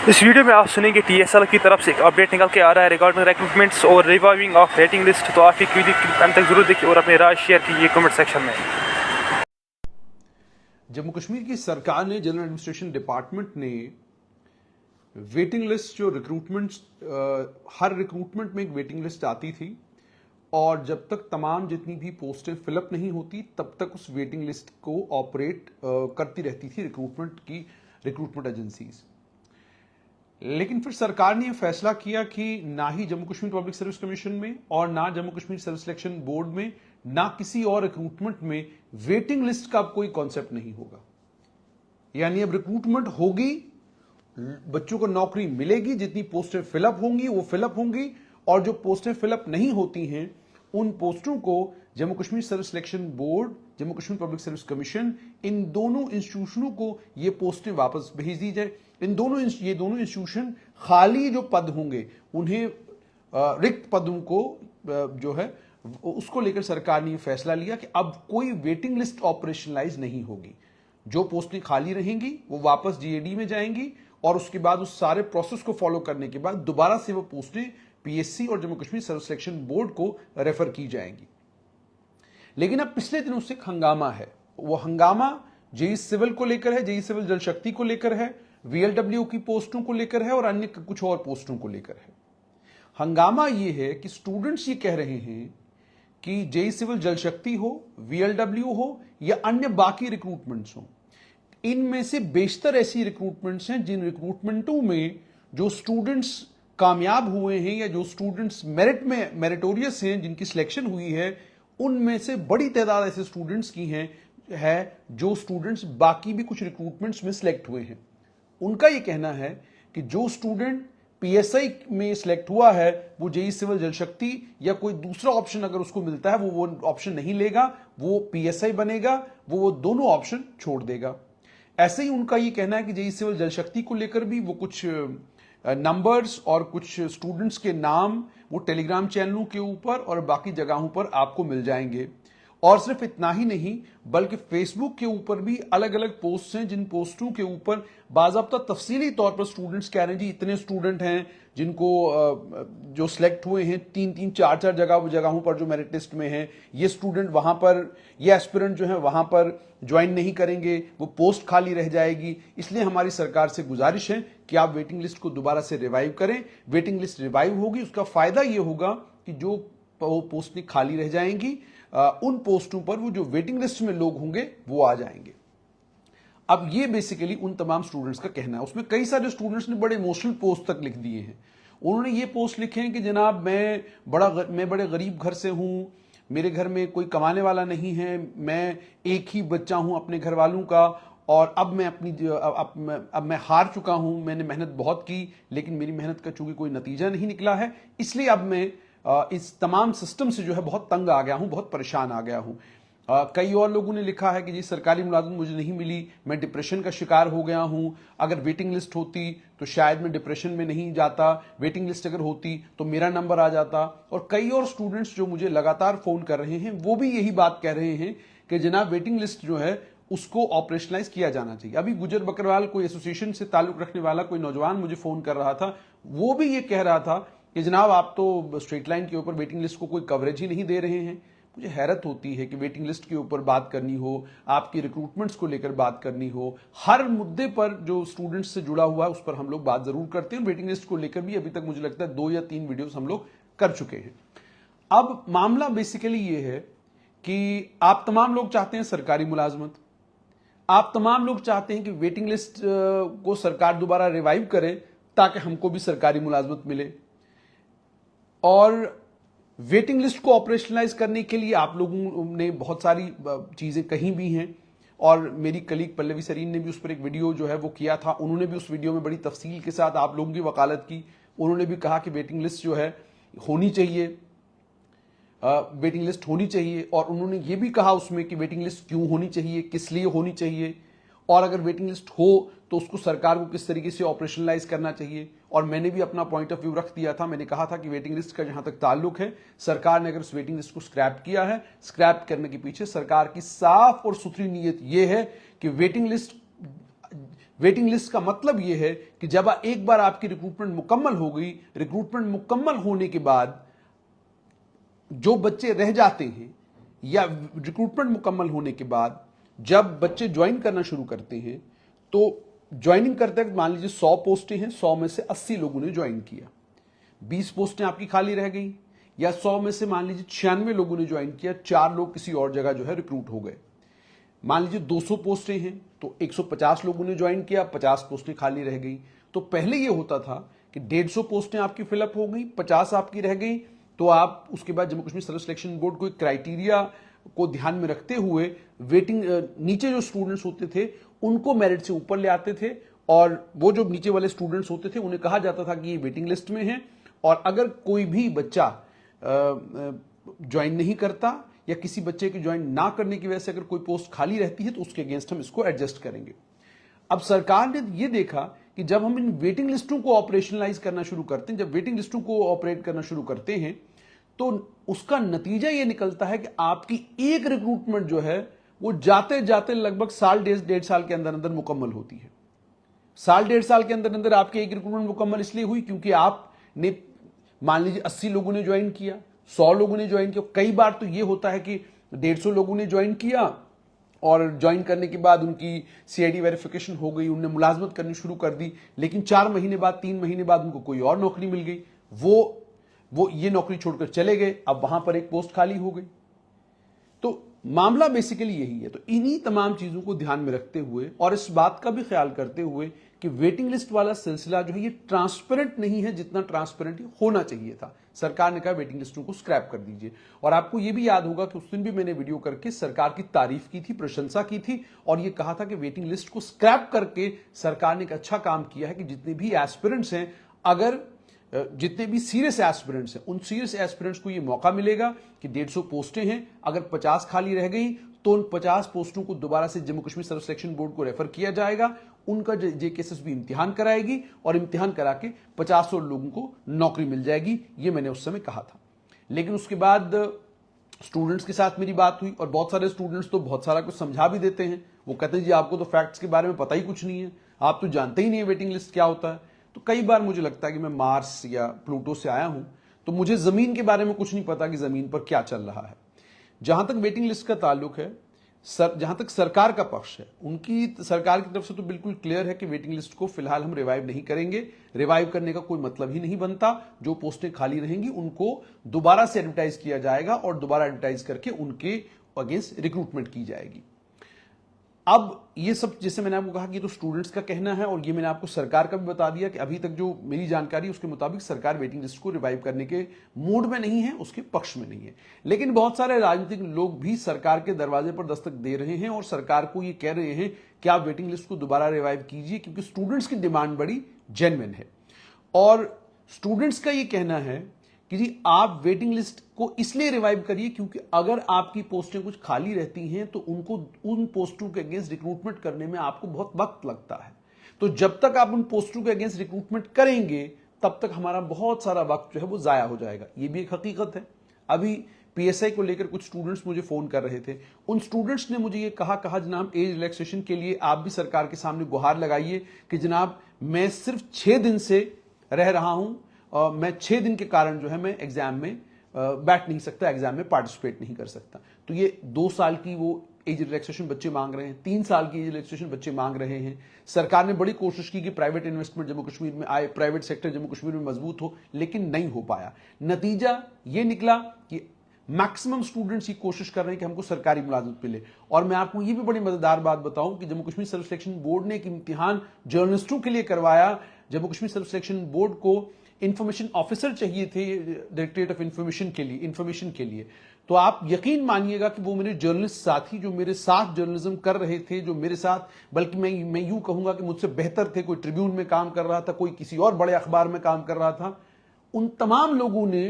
इस वीडियो में आप सुनेंगे टीएसएल की तरफ से एक अपडेट निकल के आ रहा है रिगार्डिंग रिक्रूटमेंट्स और रिवाइविंग ऑफ वेटिंग लिस्ट। तो आप एक वीडियो अंत तक जरूर देखिए और अपनी राय शेयर कीजिए कमेंट सेक्शन में। जम्मू कश्मीर की सरकार ने जनरल एडमिनिस्ट्रेशन डिपार्टमेंट ने वेटिंग लिस्ट जो हर रिक्रूटमेंट में एक वेटिंग लिस्ट आती थी और जब तक तमाम जितनी भी पोस्टें फिलअप नहीं होती तब तक उस वेटिंग लिस्ट को ऑपरेट करती रहती थी रिक्रूटमेंट एजेंसीज। लेकिन फिर सरकार ने यह फैसला किया कि ना ही Jammu Kashmir public service commission में और ना Jammu Kashmir service selection board में ना किसी और रिक्रूटमेंट में वेटिंग लिस्ट का अब कोई कॉन्सेप्ट नहीं होगा। यानी अब रिक्रूटमेंट होगी, बच्चों को नौकरी मिलेगी, जितनी पोस्टें फिलअप होंगी वो फिलअप होंगी और जो पोस्टें फिलअप नहीं होती हैं उन पोस्टों को Jammu Kashmir service selection board, Jammu Kashmir public service commission, इन दोनों इंस्टीट्यूशनों को ये पोस्टें वापस भेज दी जाए। ये दोनों इंस्टीट्यूशन खाली जो पद होंगे उन्हें रिक्त पदों को जो है उसको लेकर सरकार ने यह फैसला लिया कि अब कोई वेटिंग लिस्ट ऑपरेशनलाइज नहीं होगी। जो पोस्टें खाली रहेंगी वो वापस जीएडी में जाएंगी और उसके बाद उस सारे प्रोसेस को फॉलो करने के बाद दोबारा से वो पोस्टें पीएससी और Jammu Kashmir service selection board को रेफर की जाएंगी। लेकिन अब पिछले दिनों से हंगामा है, वो हंगामा जेई सिविल को लेकर है, जेई सिविल जल शक्ति को लेकर है, वीएलडब्ल्यू की पोस्टों को लेकर है और अन्य कुछ और पोस्टों को लेकर है। हंगामा यह है कि स्टूडेंट्स ये कह रहे हैं कि जेई सिविल जल शक्ति हो, वीएलडब्ल्यू हो या अन्य बाकी रिक्रूटमेंट्स हो, इनमें से बेशतर ऐसी रिक्रूटमेंट्स हैं जिन रिक्रूटमेंटों में जो स्टूडेंट्स कामयाब हुए हैं या जो स्टूडेंट्स मेरिटोरियस हैं, जिनकी सिलेक्शन हुई है, उनमें से बड़ी तादाद ऐसे स्टूडेंट्स की है जो स्टूडेंट्स बाकी भी कुछ रिक्रूटमेंट्स में सिलेक्ट हुए हैं। उनका यह कहना है कि जो स्टूडेंट पीएसआई में सिलेक्ट हुआ है वो जेई सिविल जल शक्ति या कोई दूसरा ऑप्शन अगर उसको मिलता है वो ऑप्शन नहीं लेगा, वो पीएसआई बनेगा, वो दोनों ऑप्शन छोड़ देगा। ऐसे ही उनका यह कहना है कि जेई सिविल जल शक्ति को लेकर भी वो कुछ नंबर्स और कुछ स्टूडेंट्स के नाम वो टेलीग्राम चैनलों के ऊपर और बाकी जगहों पर आपको मिल जाएंगे। और सिर्फ इतना ही नहीं बल्कि फेसबुक के ऊपर भी अलग अलग पोस्ट हैं जिन पोस्टों के ऊपर बाज़ाब्ता तफसीली तौर पर स्टूडेंट्स कह रहे हैं जी इतने स्टूडेंट हैं जिनको जो सिलेक्ट हुए हैं 3-3, 4-4 जगहों पर जो मेरिट लिस्ट में हैं, ये स्टूडेंट वहां पर, ये एस्पिरेंट जो है वहां पर ज्वाइन नहीं करेंगे, वो पोस्ट खाली रह जाएगी। इसलिए हमारी सरकार से गुजारिश है कि आप वेटिंग लिस्ट को दोबारा से रिवाइव करें। वेटिंग लिस्ट रिवाइव होगी, उसका फायदा ये होगा कि जो पोस्टें खाली रह जाएंगी उन पोस्टों पर वो जो वेटिंग लिस्ट में लोग होंगे वो आ जाएंगे। अब ये बेसिकली उन तमाम स्टूडेंट्स का कहना है। उसमें कई सारे स्टूडेंट्स ने बड़े इमोशनल पोस्ट तक लिख दिए हैं। उन्होंने ये पोस्ट लिखे हैं कि जनाब मैं बड़े गरीब घर से हूं, मेरे घर में कोई कमाने वाला नहीं है, मैं एक ही बच्चा हूं अपने घर वालों का और अब मैं हार चुका हूं। मैंने मेहनत बहुत की लेकिन मेरी मेहनत का चूंकि कोई नतीजा नहीं निकला है, इसलिए अब मैं इस तमाम सिस्टम से जो है बहुत तंग आ गया हूं, बहुत परेशान आ गया हूं। कई और लोगों ने लिखा है कि जी सरकारी मुलाजिमत मुझे नहीं मिली, मैं डिप्रेशन का शिकार हो गया हूं। अगर वेटिंग लिस्ट होती तो शायद मैं डिप्रेशन में नहीं जाता, वेटिंग लिस्ट अगर होती तो मेरा नंबर आ जाता। और कई और स्टूडेंट्स जो मुझे लगातार फोन कर रहे हैं वो भी यही बात कह रहे हैं कि जनाब वेटिंग लिस्ट जो है उसको ऑपरेशनलाइज किया जाना चाहिए। अभी गुजर बकरवाल कोई एसोसिएशन से ताल्लुक रखने वाला कोई नौजवान मुझे फोन कर रहा था, वो भी ये कह रहा था कि जनाब आप तो स्ट्रेट लाइन के ऊपर वेटिंग लिस्ट को कोई कवरेज ही नहीं दे रहे हैं। मुझे हैरत होती है कि वेटिंग लिस्ट के ऊपर बात करनी हो, आपकी रिक्रूटमेंट्स को लेकर बात करनी हो, हर मुद्दे पर जो स्टूडेंट्स से जुड़ा हुआ है उस पर हम लोग बात जरूर करते हैं। वेटिंग लिस्ट को लेकर भी अभी तक मुझे लगता है 2 या 3 वीडियोस हम लोग कर चुके हैं। अब मामला बेसिकली ये है कि आप तमाम लोग चाहते हैं सरकारी मुलाजमत, आप तमाम लोग चाहते हैं कि वेटिंग लिस्ट को सरकार दोबारा रिवाइव करे ताकि हमको भी सरकारी मुलाजमत मिले। और वेटिंग लिस्ट को ऑपरेशनलाइज करने के लिए आप लोगों ने बहुत सारी चीजें कही भी हैं और मेरी कलीग पल्लवी सरीन ने भी उस पर एक वीडियो जो है वो किया था। उन्होंने भी उस वीडियो में बड़ी तफसील के साथ आप लोगों की वकालत की। उन्होंने भी कहा कि वेटिंग लिस्ट जो है होनी चाहिए, वेटिंग लिस्ट होनी चाहिए। और उन्होंने ये भी कहा उसमें कि वेटिंग लिस्ट क्यों होनी चाहिए, किस लिए होनी चाहिए, और अगर वेटिंग लिस्ट हो तो उसको सरकार को किस तरीके से ऑपरेशनलाइज करना चाहिए। और मैंने भी अपना पॉइंट ऑफ व्यू रख दिया था। मैंने कहा था कि वेटिंग लिस्ट का जहां तक ताल्लुक है, सरकार ने अगर उस वेटिंग लिस्ट को स्क्रैप किया है, स्क्रैप करने के पीछे सरकार की साफ और सुथरी नीयत यह है कि वेटिंग लिस्ट वेटिंग लिस्ट का मतलब यह है कि जब एक बार आपकी रिक्रूटमेंट मुकम्मल हो गई, रिक्रूटमेंट मुकम्मल होने के बाद जो बच्चे रह जाते हैं या रिक्रूटमेंट मुकम्मल होने के बाद जब बच्चे ज्वाइन करना शुरू करते हैं, तो ज्वाइनिंग करते वक्त मान लीजिए 100 पोस्टें हैं, 100 में से 80 लोगों ने ज्वाइन किया, 20 पोस्टें आपकी खाली रह गई, या 100 में से मान लीजिए 96 लोगों ने ज्वाइन किया, 4 लोग किसी और जगह जो है रिक्रूट हो गए। मान लीजिए 200 पोस्टें हैं तो 150 लोगों ने ज्वाइन किया, 50 पोस्टें खाली रह गई। तो पहले ये होता था कि 150 पोस्टें आपकी फिलअप हो गई, 50 आपकी रह गई, तो आप उसके बाद Jammu Kashmir service selection board को क्राइटेरिया को ध्यान में रखते हुए वेटिंग नीचे जो स्टूडेंट्स होते थे उनको मेरिट से ऊपर ले आते थे, और वो जो नीचे वाले स्टूडेंट्स होते थे उन्हें कहा जाता था कि ये वेटिंग लिस्ट में है, और अगर कोई भी बच्चा ज्वाइन नहीं करता या किसी बच्चे के ज्वाइन ना करने की वजह से अगर कोई पोस्ट खाली रहती है तो उसके अगेंस्ट हम इसको एडजस्ट करेंगे। अब सरकार ने ये देखा कि जब हम इन वेटिंग लिस्टों को ऑपरेशनलाइज करना शुरू करते हैं, जब वेटिंग लिस्टों को ऑपरेट करना शुरू करते हैं, तो उसका नतीजा ये निकलता है कि आपकी एक रिक्रूटमेंट जो है वो जाते जाते लगभग साल 1.5 साल के अंदर अंदर मुकम्मल होती है। साल 1.5 साल के अंदर अंदर आपकी एक रिक्रूटमेंट मुकम्मल इसलिए हुई क्योंकि आपने मान लीजिए 80 लोगों ने ज्वाइन किया, 100 लोगों ने ज्वाइन किया। कई बार तो ये होता है कि 150 लोगों ने ज्वाइन किया और ज्वाइन करने के बाद उनकी सीआईडी वेरिफिकेशन हो गई, उनने मुलाजमत करनी शुरू कर दी, लेकिन 4 महीने बाद 3 महीने बाद उनको कोई और नौकरी मिल गई, वो ये नौकरी छोड़कर चले गए, अब वहां पर एक पोस्ट खाली हो गई। तो मामला बेसिकली यही है। तो इन्हीं तमाम चीजों को ध्यान में रखते हुए और इस बात का भी ख्याल करते हुए कि वेटिंग लिस्ट वाला सिलसिला जो है ये ट्रांसपेरेंट नहीं है जितना ट्रांसपेरेंट होना चाहिए था, सरकार ने कहा वेटिंग लिस्टों को स्क्रैप कर दीजिए। और आपको ये भी याद होगा कि उस दिन भी मैंने वीडियो करके सरकार की तारीफ की थी, प्रशंसा की थी, और ये कहा था कि वेटिंग लिस्ट को स्क्रैप करके सरकार ने एक अच्छा काम किया है कि जितने भी एस्पिरेंट्स हैं, अगर जितने भी सीरियस एस्पिरेंट्स हैं, उन सीरियस एस्पिरेंट्स को ये मौका मिलेगा कि 150 पोस्टें हैं, अगर 50 खाली रह गई तो उन 50 पोस्टों को दोबारा से Jammu Kashmir service selection board को रेफर किया जाएगा, उनका जेकेएसएस भी इम्तिहान कराएगी और इम्तिहान करा के 50 और लोगों को नौकरी मिल जाएगी। ये मैंने उस समय कहा था। लेकिन उसके बाद स्टूडेंट्स के साथ मेरी बात हुई और बहुत सारे स्टूडेंट्स तो बहुत सारा कुछ समझा भी देते हैं। वो कहते हैं जी आपको तो फैक्ट्स के बारे में पता ही कुछ नहीं है, आप तो जानते ही नहीं है वेटिंग लिस्ट क्या होता है। तो कई बार मुझे लगता है कि मैं मार्स या प्लूटो से आया हूं, तो मुझे जमीन के बारे में कुछ नहीं पता कि जमीन पर क्या चल रहा है। जहां तक वेटिंग लिस्ट का ताल्लुक है, जहां तक सरकार का पक्ष है, उनकी सरकार की तरफ से तो बिल्कुल क्लियर है कि वेटिंग लिस्ट को फिलहाल हम रिवाइव नहीं करेंगे। रिवाइव करने का कोई मतलब ही नहीं बनता। जो पोस्टें खाली रहेंगी उनको दोबारा से एडवर्टाइज किया जाएगा और दोबारा एडवर्टाइज करके उनके अगेंस्ट रिक्रूटमेंट की जाएगी। अब ये सब जैसे मैंने आपको कहा कि तो स्टूडेंट्स का कहना है, और ये मैंने आपको सरकार का भी बता दिया कि अभी तक जो मेरी जानकारी है उसके मुताबिक सरकार वेटिंग लिस्ट को रिवाइव करने के मूड में नहीं है, उसके पक्ष में नहीं है। लेकिन बहुत सारे राजनीतिक लोग भी सरकार के दरवाजे पर दस्तक दे रहे हैं और सरकार को ये कह रहे हैं कि आप वेटिंग लिस्ट को दोबारा रिवाइव कीजिए, क्योंकि स्टूडेंट्स की डिमांड बड़ी जेन्युइन है। और स्टूडेंट्स का ये कहना है कि जी आप वेटिंग लिस्ट को इसलिए रिवाइव करिए क्योंकि अगर आपकी पोस्टें कुछ खाली रहती हैं तो उनको उन पोस्टों के अगेंस्ट रिक्रूटमेंट करने में आपको बहुत वक्त लगता है। तो जब तक आप उन पोस्टों के अगेंस्ट रिक्रूटमेंट करेंगे तब तक हमारा बहुत सारा वक्त जो है वो जाया हो जाएगा। ये भी एक हकीकत है। अभी पीएसआई को लेकर कुछ स्टूडेंट्स मुझे फोन कर रहे थे। उन स्टूडेंट्स ने मुझे ये कहा जनाब एज रिलैक्सेशन के लिए आप भी सरकार के सामने गुहार लगाइए कि जनाब मैं सिर्फ 6 दिन से रह रहा हूं, मैं 6 दिन के कारण जो है मैं एग्जाम में बैठ नहीं सकता, एग्जाम में पार्टिसिपेट नहीं कर सकता। तो ये 2 साल की वो एज रिलैक्सेशन बच्चे मांग रहे हैं, 3 साल की एज रिलैक्सेशन बच्चे मांग रहे हैं। सरकार ने बड़ी कोशिश की कि प्राइवेट इन्वेस्टमेंट जम्मू कश्मीर में आए, प्राइवेट सेक्टर जम्मू कश्मीर में मजबूत हो, लेकिन नहीं हो पाया। नतीजा ये निकला कि मैक्सिमम स्टूडेंट्स ये कोशिश कर रहे हैं कि हमको सरकारी मुलाजमत मिले। और मैं आपको ये भी बड़ी मजेदार बात बताऊं कि Jammu Kashmir service selection board ने एक इम्तिहान जर्नलिस्टों के लिए करवाया। Jammu Kashmir service selection board को इंफॉर्मेशन ऑफिसर चाहिए थे डायरेक्टरेट ऑफ इंफॉर्मेशन के लिए। तो आप यकीन मानिएगा कि वो मेरे जर्नलिस्ट साथी जो मेरे साथ जर्नलिज्म कर रहे थे, जो मेरे साथ, बल्कि मैं यूं कहूंगा कि मुझसे बेहतर थे, कोई ट्रिब्यून में काम कर रहा था, कोई किसी और बड़े अखबार में काम कर रहा था, उन तमाम लोगों ने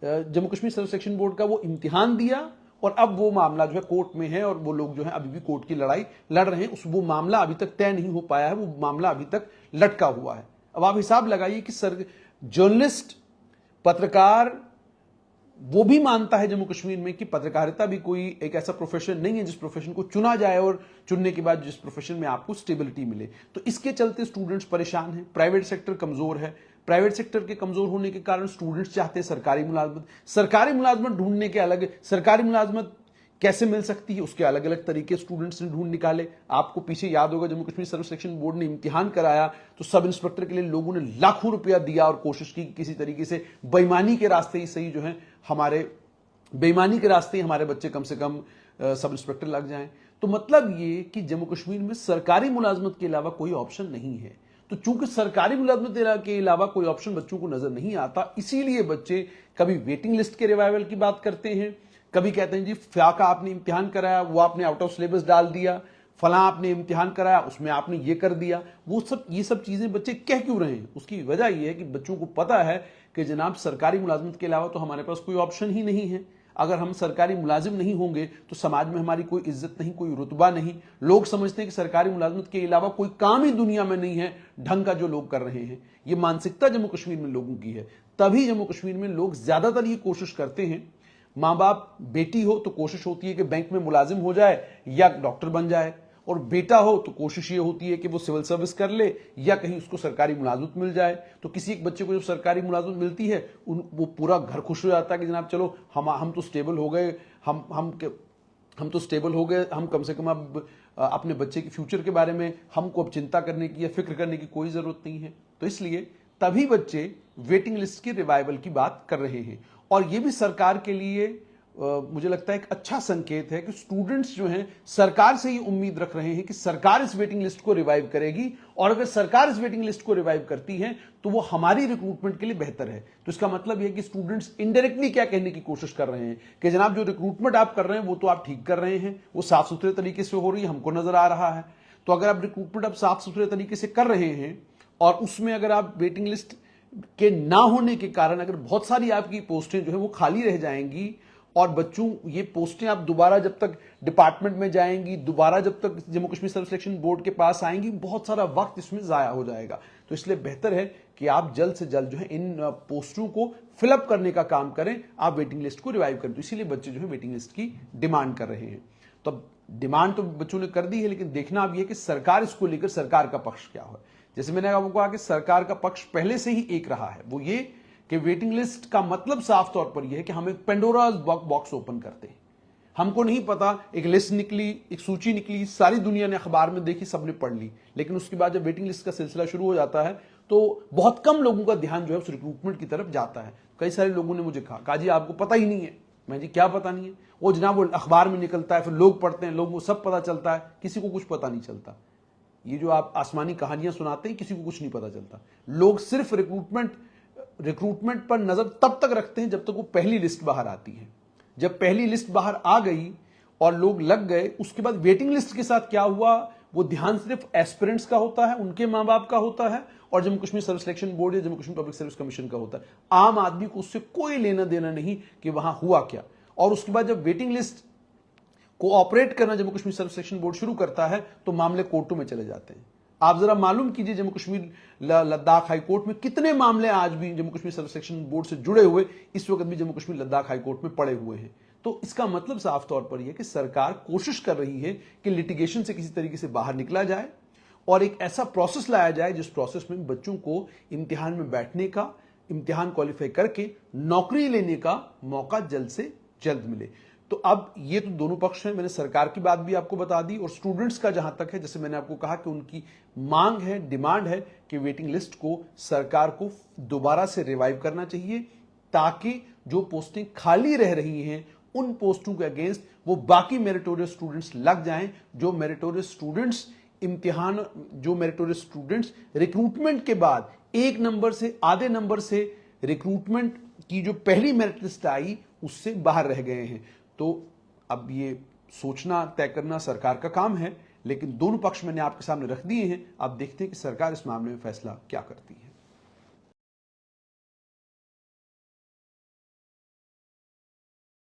Jammu Kashmir service selection board का वो इम्तिहान दिया और अब वो मामला जो है कोर्ट में है और वो लोग जो है अभी भी कोर्ट की लड़ाई लड़ रहे हैं। वो मामला अभी तक तय नहीं हो पाया है, वो मामला अभी तक लटका हुआ है। अब आप हिसाब लगाइए कि जर्नलिस्ट, पत्रकार, वो भी मानता है जम्मू कश्मीर में कि पत्रकारिता भी कोई एक ऐसा प्रोफेशन नहीं है जिस प्रोफेशन को चुना जाए और चुनने के बाद जिस प्रोफेशन में आपको स्टेबिलिटी मिले। तो इसके चलते स्टूडेंट्स परेशान हैं, प्राइवेट सेक्टर कमजोर है। प्राइवेट सेक्टर के कमजोर होने के कारण स्टूडेंट्स चाहते हैं सरकारी मुलाजमत। सरकारी मुलाजमत ढूंढने के अलग, सरकारी मुलाजमत कैसे मिल सकती है उसके अलग अलग तरीके स्टूडेंट्स ने ढूंढ निकाले। आपको पीछे याद होगा Jammu Kashmir service selection board ने इम्तिहान कराया तो सब इंस्पेक्टर के लिए लोगों ने लाखों रुपया दिया और कोशिश की किसी तरीके से बेईमानी के रास्ते ही सही जो है हमारे बच्चे कम से कम सब इंस्पेक्टर लग जाएं। तो मतलब ये कि जम्मू कश्मीर में सरकारी मुलाजमत के अलावा कोई ऑप्शन नहीं है। तो चूंकि सरकारी मुलाजमत के अलावा कोई ऑप्शन बच्चों को नजर नहीं आता, इसीलिए बच्चे कभी वेटिंग लिस्ट के रिवाइवल की बात करते हैं, कभी कहते हैं जी फ्या का आपने इम्तिहान कराया वो आपने आउट ऑफ सिलेबस डाल दिया, फला आपने इम्तिहान कराया उसमें आपने ये कर दिया। ये सब चीजें बच्चे कह क्यों रहे हैं? उसकी वजह यह है कि बच्चों को पता है कि जनाब सरकारी मुलाजमत के अलावा तो हमारे पास कोई ऑप्शन ही नहीं है। अगर हम सरकारी मुलाजिम नहीं होंगे तो समाज में हमारी कोई इज्जत नहीं, कोई रुतबा नहीं। लोग समझते हैं कि सरकारी मुलाजमत के अलावा कोई काम ही दुनिया में नहीं है ढंग का जो लोग कर रहे हैं। ये मानसिकता जम्मू कश्मीर में लोगों की है। तभी जम्मू कश्मीर में लोग ज्यादातर ये कोशिश करते हैं, माँ बाप बेटी हो तो कोशिश होती है कि बैंक में मुलाजिम हो जाए या डॉक्टर बन जाए, और बेटा हो तो कोशिश ये होती है कि वो सिविल सर्विस कर ले या कहीं उसको सरकारी मुलाजमत मिल जाए। तो किसी एक बच्चे को जब सरकारी मुलाजमत मिलती है वो पूरा घर खुश हो जाता है कि जनाब चलो हम तो स्टेबल हो गए, हम तो स्टेबल हो गए, हम कम से कम अब अपने बच्चे के फ्यूचर के बारे में हमको अब चिंता करने की या फिक्र करने की कोई जरूरत नहीं है। तो इसलिए तभी बच्चे वेटिंग लिस्ट की रिवाइवल की बात कर रहे हैं। और ये भी सरकार के लिए मुझे लगता है एक अच्छा संकेत है कि स्टूडेंट्स जो हैं सरकार से ही उम्मीद रख रहे हैं कि सरकार इस वेटिंग लिस्ट को रिवाइव करेगी, और अगर सरकार इस वेटिंग लिस्ट को रिवाइव करती है तो वो हमारी रिक्रूटमेंट के लिए बेहतर है। तो इसका मतलब यह कि स्टूडेंट्स इनडायरेक्टली क्या कहने की कोशिश कर रहे हैं कि जनाब जो रिक्रूटमेंट आप कर रहे हैं वो तो आप ठीक कर रहे हैं, वो साफ सुथरे तरीके से हो रही है, हमको नजर आ रहा है। तो अगर आप रिक्रूटमेंट आप साफ सुथरे तरीके से कर रहे हैं और उसमें अगर आप वेटिंग लिस्ट के ना होने के कारण अगर बहुत सारी आपकी पोस्टें जो है वो खाली रह जाएंगी और बच्चों ये पोस्टें आप दोबारा जब तक डिपार्टमेंट में जाएंगी, दोबारा जब तक Jammu Kashmir service selection board के पास आएंगी, बहुत सारा वक्त इसमें जाया हो जाएगा। तो इसलिए बेहतर है कि आप जल्द से जल्द जो है इन पोस्टों को फिलअप करने का काम करें, आप वेटिंग लिस्ट को रिवाइव करें। तो इसीलिए बच्चे जो है वेटिंग लिस्ट की डिमांड कर रहे हैं। तो डिमांड तो बच्चों ने कर दी है, लेकिन देखना अब यह कि सरकार इसको लेकर सरकार का पक्ष क्या हो। जैसे मैंने आपको कहा कि सरकार का पक्ष पहले से ही एक रहा है, वो ये कि वेटिंग लिस्ट का मतलब साफ तौर पर यह है कि हम एक पेंडोराज बॉक्स ओपन करते हैं। हमको नहीं पता, एक लिस्ट निकली, एक सूची निकली, सारी दुनिया ने अखबार में देखी, सबने पढ़ ली, लेकिन उसके बाद जब वेटिंग लिस्ट का सिलसिला शुरू हो जाता है तो बहुत कम लोगों का ध्यान जो है उस रिक्रूटमेंट की तरफ जाता है। कई सारे लोगों ने मुझे कहा जी आपको पता ही नहीं है। मैं जी क्या पता नहीं है? वो जनाब वो अखबार में निकलता है, फिर लोग पढ़ते हैं, लोगों को सब पता चलता है, किसी को कुछ पता नहीं चलता। ये जो आप आसमानी कहानियां सुनाते हैं किसी को कुछ नहीं पता चलता। लोग सिर्फ रिक्रूटमेंट पर नजर तब तक रखते हैं जब तक वो पहली लिस्ट बाहर आती है। जब पहली लिस्ट बाहर आ गई और लोग लग गए, उसके बाद वेटिंग लिस्ट के साथ क्या हुआ, वो ध्यान सिर्फ एस्पिरेंट्स का होता है, उनके मां बाप का होता है और Jammu Kashmir service selection board या Jammu Kashmir public service commission का होता है। आम आदमी को उससे कोई लेना देना नहीं कि वहां हुआ क्या। और उसके बाद जब वेटिंग लिस्ट को ऑपरेट करना Jammu Kashmir service selection board शुरू करता है तो मामले कोर्टों में चले जाते हैं। आप जरा मालूम कीजिए जम्मू कश्मीर लद्दाख हाई कोर्ट में कितने मामले आज भी Jammu Kashmir service selection board से जुड़े हुए इस वक्त भी जम्मू कश्मीर लद्दाख हाई कोर्ट में पड़े हुए हैं। तो इसका मतलब साफ तौर पर यह कि सरकार कोशिश कर रही है कि लिटिगेशन से किसी तरीके से बाहर निकला जाए और एक ऐसा प्रोसेस लाया जाए जिस प्रोसेस में बच्चों को इम्तिहान में बैठने का, इम्तिहान क्वालिफाई करके नौकरी लेने का मौका जल्द से जल्द मिले। तो अब ये तो दोनों पक्ष हैं, मैंने सरकार की बात भी आपको बता दी, और स्टूडेंट्स का जहां तक है, जैसे मैंने आपको कहा कि उनकी मांग है, डिमांड है कि वेटिंग लिस्ट को सरकार को दोबारा से रिवाइव करना चाहिए ताकि जो पोस्टें खाली रह रही हैं उन पोस्टों के अगेंस्ट वो बाकी मेरिटोरियस स्टूडेंट्स लग जाएं। जो मेरिटोरियस स्टूडेंट्स रिक्रूटमेंट के बाद एक नंबर से आधे नंबर से रिक्रूटमेंट की जो पहली मेरिट लिस्ट आई उससे बाहर रह गए हैं। तो अब ये सोचना तय करना सरकार का काम है, लेकिन दोनों पक्ष मैंने आपके सामने रख दिए हैं। अब देखते हैं कि सरकार इस मामले में फैसला क्या करती है।